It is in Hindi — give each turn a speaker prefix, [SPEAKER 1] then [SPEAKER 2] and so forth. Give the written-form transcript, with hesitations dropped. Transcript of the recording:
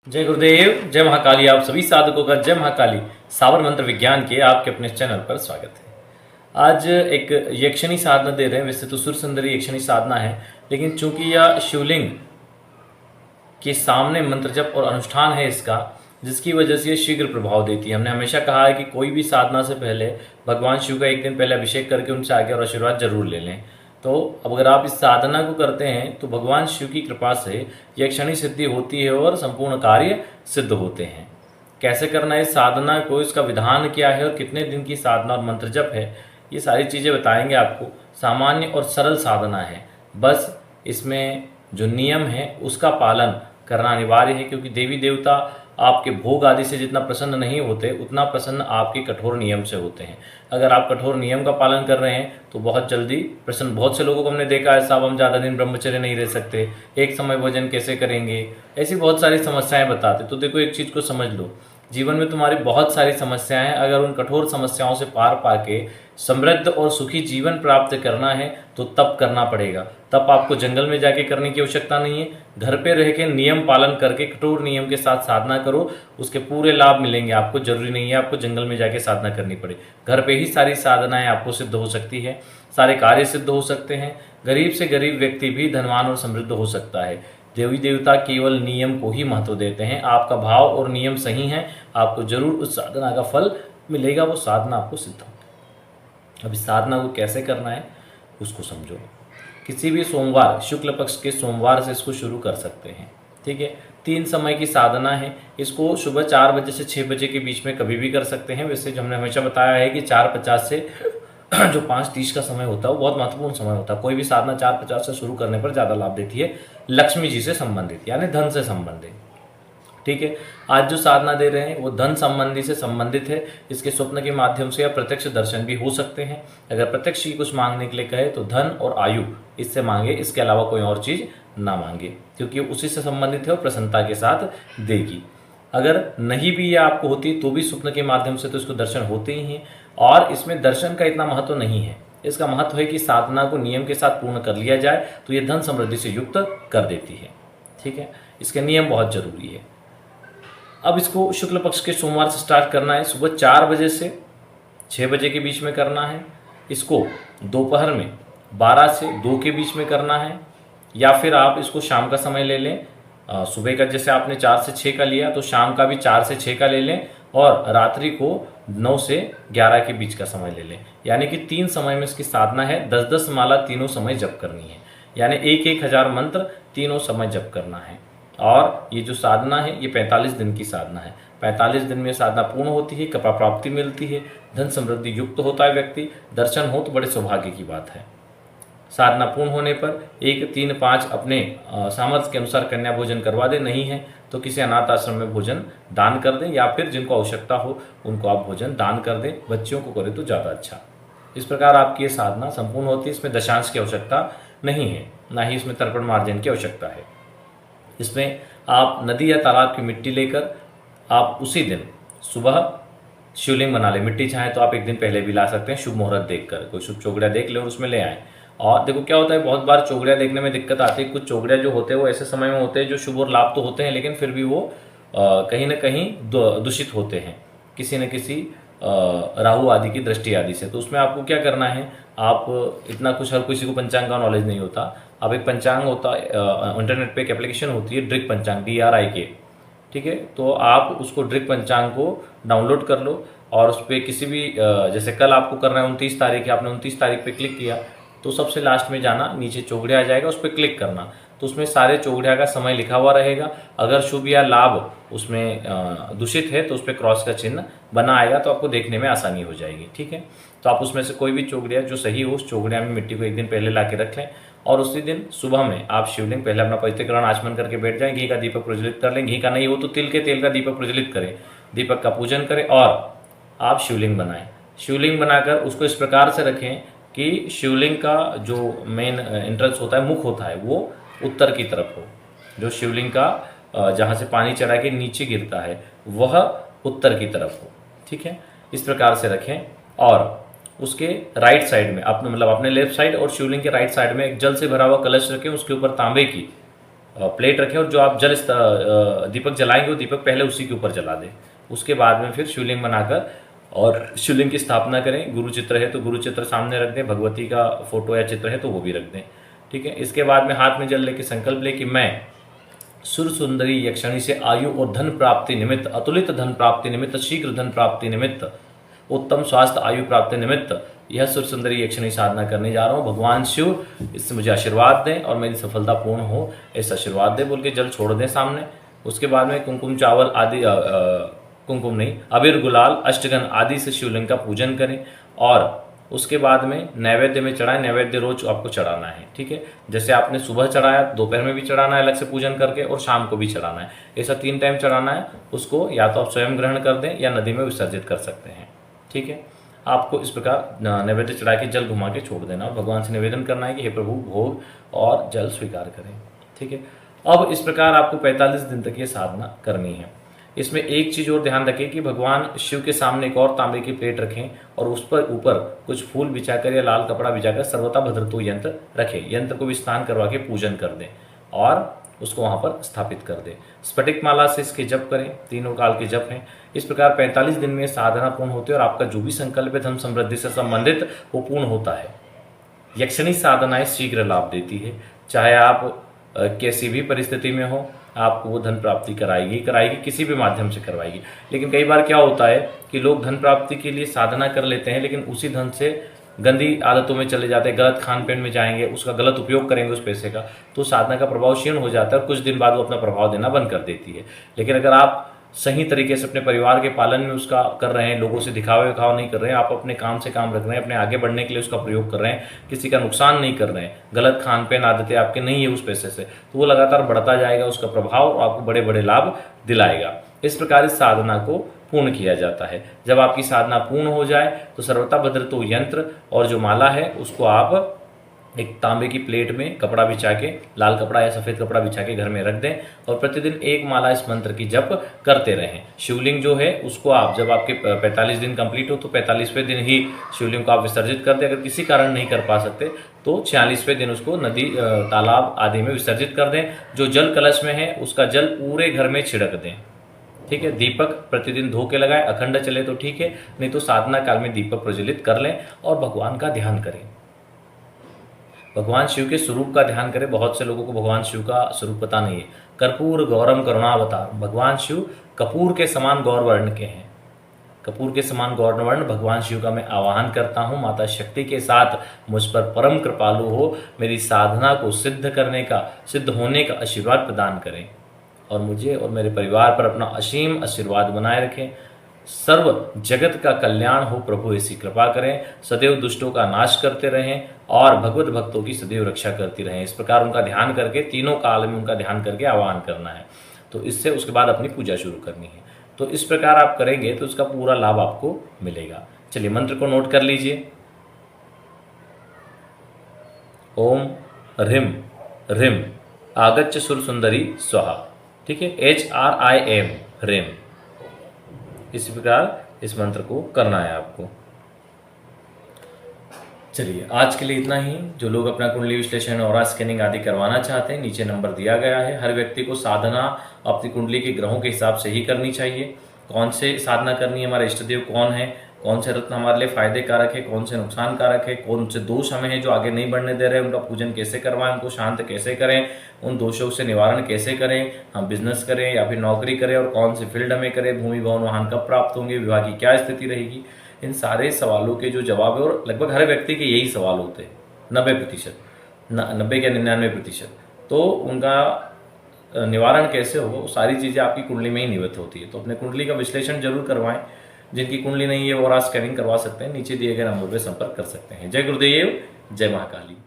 [SPEAKER 1] जय गुरुदेव, जय महाकाली। आप सभी साधकों का जय महाकाली सावर मंत्र विज्ञान के आपके अपने चैनल पर स्वागत है। आज एक यक्षिणी साधना दे रहे हैं। वैसे तो सुर सुंदरी यक्षिणी साधना है, लेकिन चूंकि यह शिवलिंग के सामने मंत्र जप और अनुष्ठान है इसका, जिसकी वजह से ये शीघ्र प्रभाव देती है। हमने हमेशा कहा है कि कोई भी साधना से पहले भगवान शिव का एक दिन पहले अभिषेक करके उनसे आगे और आशीर्वाद जरूर ले लें। तो अब अगर आप इस साधना को करते हैं तो भगवान शिव की कृपा से यक्षिणी सिद्धि होती है और संपूर्ण कार्य सिद्ध होते हैं। कैसे करना है इस साधना को, इसका विधान क्या है और कितने दिन की साधना और मंत्र जप है, ये सारी चीज़ें बताएंगे आपको। सामान्य और सरल साधना है, बस इसमें जो नियम है उसका पालन करना अनिवार्य है, क्योंकि देवी देवता आपके भोग आदि से जितना प्रसन्न नहीं होते उतना प्रसन्न आपके कठोर नियम से होते हैं। अगर आप कठोर नियम का पालन कर रहे हैं तो बहुत जल्दी प्रसन्न। बहुत से लोगों को हमने देखा है, साहब हम ज़्यादा दिन ब्रह्मचर्य नहीं रह सकते, एक समय भोजन कैसे करेंगे, ऐसी बहुत सारी समस्याएं बताते। तो देखो, एक चीज़ को समझ लो, जीवन में तुम्हारी बहुत सारी समस्याएं हैं। अगर उन कठोर समस्याओं से पार पाके समृद्ध और सुखी जीवन प्राप्त करना है तो तप करना पड़ेगा। तप आपको जंगल में जाके करने की आवश्यकता नहीं है, घर पे रह के नियम पालन करके कठोर नियम के साथ साधना करो, उसके पूरे लाभ मिलेंगे आपको। जरूरी नहीं है आपको जंगल में जाके साधना करनी पड़े, घर पे ही सारी साधनाएं आपको सिद्ध हो सकती है, सारे कार्य सिद्ध हो सकते हैं। गरीब से गरीब व्यक्ति भी धनवान और समृद्ध हो सकता है। देवी देवता केवल नियम को ही महत्व देते हैं। आपका भाव और नियम सही है, आपको जरूर उस साधना का फल मिलेगा, वो साधना आपको सिद्ध होगी। अब इस साधना को कैसे करना है उसको समझो। किसी भी सोमवार, शुक्ल पक्ष के सोमवार से इसको शुरू कर सकते हैं, ठीक है। 3 समय की साधना है। इसको सुबह 4 बजे से 6 बजे के बीच में कभी भी कर सकते हैं। वैसे जो हमने हमेशा बताया है कि 4:50 से जो 5:30 का समय होता है वो बहुत महत्वपूर्ण समय होता है। कोई भी साधना 4:50 से शुरू करने पर ज़्यादा लाभ देती है, लक्ष्मी जी से संबंधित यानी धन से संबंधित, ठीक है। आज जो साधना दे रहे हैं वो धन संबंधी से संबंधित है। इसके स्वप्न के माध्यम से या प्रत्यक्ष दर्शन भी हो सकते हैं। अगर प्रत्यक्ष ही कुछ मांगने के लिए कहे तो धन और आयु इससे मांगे, इसके अलावा कोई और चीज़ ना मांगे, क्योंकि उसी से संबंधित है और प्रसन्नता के साथ देगी। अगर नहीं भी ये आपको होती तो भी स्वप्न के माध्यम से तो इसको दर्शन होते ही हैं। और इसमें दर्शन का इतना महत्व नहीं है, इसका महत्व है कि साधना को नियम के साथ पूर्ण कर लिया जाए तो ये धन समृद्धि से युक्त कर देती है, ठीक है। इसके नियम बहुत जरूरी है। अब इसको शुक्ल पक्ष के सोमवार से स्टार्ट करना है। सुबह 4 बजे से 6 बजे के बीच में करना है। इसको दोपहर में 12 से 2 के बीच में करना है, या फिर आप इसको शाम का समय ले लें। सुबह का जैसे आपने 4 से 6 का लिया तो शाम का भी 4 से 6 का ले लें, और रात्रि को 9 से 11 के बीच का समय ले लें। यानी कि 3 समय में इसकी साधना है। 10-10 माला तीनों समय जप करनी है, यानी 1-1000 मंत्र तीनों समय जप करना है। और ये जो साधना है ये 45 दिन की साधना है। 45 दिन में साधना पूर्ण होती है, कृपा प्राप्ति मिलती है, धन समृद्धि युक्त होता है व्यक्ति, दर्शन हो तो बड़े सौभाग्य की बात है। साधना पूर्ण होने पर 1, 3, 5 अपने सामर्थ्य के अनुसार कन्या भोजन करवा दें, नहीं है तो किसी अनाथ आश्रम में भोजन दान कर दें, या फिर जिनको आवश्यकता हो उनको आप भोजन दान कर दें। बच्चियों को करें तो ज़्यादा अच्छा। इस प्रकार आपकी ये साधना संपूर्ण होती है। इसमें दशांश की आवश्यकता नहीं है, ना ही इसमें तर्पण मार्जन की आवश्यकता है। इसमें आप नदी या तालाब की मिट्टी लेकर आप उसी दिन सुबह शिवलिंग बना लें। मिट्टी चाहे तो आप एक दिन पहले भी ला सकते हैं, शुभ मुहूर्त देखकर कोई शुभ चौगड़िया देख ले और उसमें ले आएँ। और देखो क्या होता है, बहुत बार चौगड़िया देखने में दिक्कत आती है। कुछ चौगड़िया जो होते हैं वो ऐसे समय में होते हैं जो शुभ और लाभ तो होते हैं, लेकिन फिर भी वो कहीं ना कहीं दूषित होते हैं किसी न किसी राहु आदि की दृष्टि आदि से। तो उसमें आपको क्या करना है, आप इतना कुछ, हर किसी को पंचांग का नॉलेज नहीं होता। अब एक पंचांग होता है, इंटरनेट पे एक एप्लीकेशन होती है ड्रिक पंचांग, DRIK, ठीक है। तो आप उसको ड्रिक पंचांग को डाउनलोड कर लो और उस पर किसी भी जैसे कल आपको करना है 29 तारीख है, आपने 29 तारीख पे क्लिक किया तो सबसे लास्ट में जाना, नीचे चौगड़िया आ जाएगा, उस पर क्लिक करना, तो उसमें सारे चौगड़िया का समय लिखा हुआ रहेगा। अगर शुभ या लाभ उसमें दूषित है तो उस पर क्रॉस का चिन्ह बना आएगा, तो आपको देखने में आसानी हो जाएगी, ठीक है। तो आप उसमें से कोई भी चौगड़िया जो सही हो उस चौगड़िया में मिट्टी को एक दिन पहले ला के रख लें, और उसी दिन सुबह में आप शिवलिंग पहले अपना पवित्रीकरण आचमन करके बैठ जाएं। घी का दीपक प्रज्वलित कर लें, घी का नहीं हो तो तिल के तेल का दीपक प्रज्वलित करें, दीपक का पूजन करें और आप शिवलिंग बनाएं। शिवलिंग बनाकर उसको इस प्रकार से रखें कि शिवलिंग का जो मेन एंट्रेंस होता है, मुख होता है, वो उत्तर की तरफ हो। जो शिवलिंग का जहाँ से पानी चढ़ा के नीचे गिरता है वह उत्तर की तरफ हो, ठीक है। इस प्रकार से रखें और उसके राइट साइड में अपने लेफ्ट साइड और शिवलिंग के राइट साइड में एक जल से भरा हुआ कलश रखें। उसके ऊपर तांबे की प्लेट रखें और जो आप दीपक जलाएंगे वो दीपक पहले उसी के ऊपर जला दें। उसके बाद में फिर शिवलिंग बनाकर और शिवलिंग की स्थापना करें। गुरु चित्र है तो गुरु चित्र सामने रख दें, भगवती का फोटो या चित्र है तो वो भी रख दें। ठीक है। इसके बाद में हाथ में जल लेके संकल्प ले कि मैं सुर सुंदरी यक्षिणी से आयु और धन प्राप्ति निमित्त, अतुलित धन प्राप्ति निमित्त, शीघ्र धन प्राप्ति निमित्त, उत्तम स्वास्थ्य आयु प्राप्ति निमित्त यह सुर सुंदरी यक्षिणी साधना करने जा रहा हूँ। भगवान शिव इससे मुझे आशीर्वाद दें और मेरी सफलता पूर्ण हो, ऐसा आशीर्वाद दें बोल के जल छोड़ दें सामने। उसके बाद में कुमकुम चावल आदि, कुमकुम नहीं, अबीर गुलाल अष्टगन आदि से शिवलिंग का पूजन करें और उसके बाद में नैवेद्य में चढ़ाएं। नैवेद्य रोज आपको चढ़ाना है। ठीक है। जैसे आपने सुबह चढ़ाया, दोपहर में भी चढ़ाना है अलग से पूजन करके और शाम को भी चढ़ाना है। ऐसा 3 टाइम चढ़ाना है। उसको या तो आप स्वयं ग्रहण कर दें या नदी में विसर्जित कर सकते हैं। ठीक है। आपको इस प्रकार नैवेद्य चढ़ा के जल घुमा के छोड़ देना और भगवान से निवेदन करना है कि हे प्रभु भोग और जल स्वीकार करें। ठीक है। अब इस प्रकार आपको 45 दिन तक ये साधना करनी है। इसमें एक चीज और ध्यान रखें कि भगवान शिव के सामने एक और तांबे की प्लेट रखें और उस पर ऊपर कुछ फूल बिछाकर या लाल कपड़ा बिछाकर सर्वथा भद्रतो यंत्र रखें। यंत्र को भी स्नान करवा के पूजन कर दें और उसको वहां पर स्थापित कर दें। स्फटिक माला से इसके जप करें, तीनों काल के जप हैं। इस प्रकार 45 दिन में साधना पूर्ण होती है और आपका जो भी संकल्प है धन समृद्धि से संबंधित वो पूर्ण होता है। यक्षिणी साधनाएं शीघ्र लाभ देती है। चाहे आप कैसी भी परिस्थिति में हो, आपको वो धन प्राप्ति कराएगी, किसी भी माध्यम से करवाएगी। लेकिन कई बार क्या होता है कि लोग धन प्राप्ति के लिए साधना कर लेते हैं लेकिन उसी धन से गंदी आदतों में चले जाते हैं, गलत खान पीन में जाएंगे, उसका गलत उपयोग करेंगे उस पैसे का, तो साधना का प्रभाव क्षीण हो जाता है और कुछ दिन बाद वो अपना प्रभाव देना बंद कर देती है। लेकिन अगर आप सही तरीके से अपने परिवार के पालन में उसका कर रहे हैं, लोगों से दिखावे विखाव नहीं कर रहे हैं, आप अपने काम से काम रख रहे हैं, अपने आगे बढ़ने के लिए उसका प्रयोग कर रहे हैं, किसी का नुकसान नहीं कर रहे हैं, गलत खान पीन आदतें आपके नहीं है उस पैसे से, तो वो लगातार बढ़ता जाएगा उसका प्रभाव और आपको बड़े बड़े लाभ दिलाएगा। इस प्रकार इस साधना को पूर्ण किया जाता है। जब आपकी साधना पूर्ण हो जाए तो सर्वथा भद्रतो यंत्र और जो माला है उसको आप एक तांबे की प्लेट में कपड़ा बिछा के, लाल कपड़ा या सफेद कपड़ा बिछा के घर में रख दें और प्रतिदिन एक माला इस मंत्र की जप करते रहें। शिवलिंग जो है उसको आप जब आपके 45 दिन कंप्लीट हो तो 45वें दिन ही शिवलिंग को आप विसर्जित कर दें। अगर किसी कारण नहीं कर पा सकते तो 46वें दिन उसको नदी, तालाब आदि में विसर्जित कर दें। जो जल कलश में है उसका जल पूरे घर में छिड़क दें। ठीक है। दीपक प्रतिदिन धो के लगाएं, अखंड चले तो ठीक है, नहीं तो साधना काल में दीपक प्रज्वलित कर लें और भगवान का ध्यान करें। भगवान शिव के स्वरूप का ध्यान करें। बहुत से लोगों को भगवान शिव का स्वरूप पता नहीं है। कर्पूर गौरम करुणावतार, भगवान शिव कपूर के समान गौर वर्ण के हैं। कपूर के समान गौर वर्ण भगवान शिव का मैं आवाहन करता हूँ। माता शक्ति के साथ मुझ पर परम कृपालु हो, मेरी साधना को सिद्ध होने का आशीर्वाद प्रदान करें और मुझे और मेरे परिवार पर अपना असीम आशीर्वाद बनाए रखें। सर्व जगत का कल्याण हो प्रभु ऐसी कृपा करें। सदैव दुष्टों का नाश करते रहें और भगवत भक्तों की सदैव रक्षा करती रहें। इस प्रकार उनका ध्यान करके, तीनों काल में उनका ध्यान करके आह्वान करना है। तो इससे उसके बाद अपनी पूजा शुरू करनी है। तो इस प्रकार आप करेंगे तो उसका पूरा लाभ आपको मिलेगा। चलिए मंत्र को नोट कर लीजिए। ओम ह्रीम ह्रीम आगच्छ सुर सुंदरी स्वाहा। ठीक है। HRIM ह्रीम। इसी प्रकार इस मंत्र को करना है आपको। चलिए आज के लिए इतना ही। जो लोग अपना कुंडली विश्लेषण और स्कैनिंग आदि करवाना चाहते हैं नीचे नंबर दिया गया है। हर व्यक्ति को साधना अपनी कुंडली के ग्रहों के हिसाब से ही करनी चाहिए। कौन से साधना करनी है, हमारे इष्टदेव कौन है, कौन से रत्न हमारे लिए फायदे कारक है, कौन से नुकसान कारक है, कौन से दोष हमें हैं जो आगे नहीं बढ़ने दे रहे हैं, उनका पूजन कैसे करवाएं, उनको शांत कैसे करें, उन दोषों से निवारण कैसे करें, हम बिजनेस करें या फिर नौकरी करें और कौन से फील्ड में करें, भूमि भवन वाहन कब प्राप्त होंगे, विवाह की क्या स्थिति रहेगी, इन सारे सवालों के जो जवाब है, और लगभग हर व्यक्ति के यही सवाल होते हैं 90%, 90 या 99%। तो उनका निवारण कैसे होगा, सारी चीज़ें आपकी कुंडली में ही निहित होती है। तो अपने कुंडली का विश्लेषण जरूर करवाएं। जिनकी कुंडली नहीं है वो और स्कैनिंग करवा सकते हैं, नीचे दिए गए नंबर पर संपर्क कर सकते हैं। जय गुरुदेव, जय महाकाली।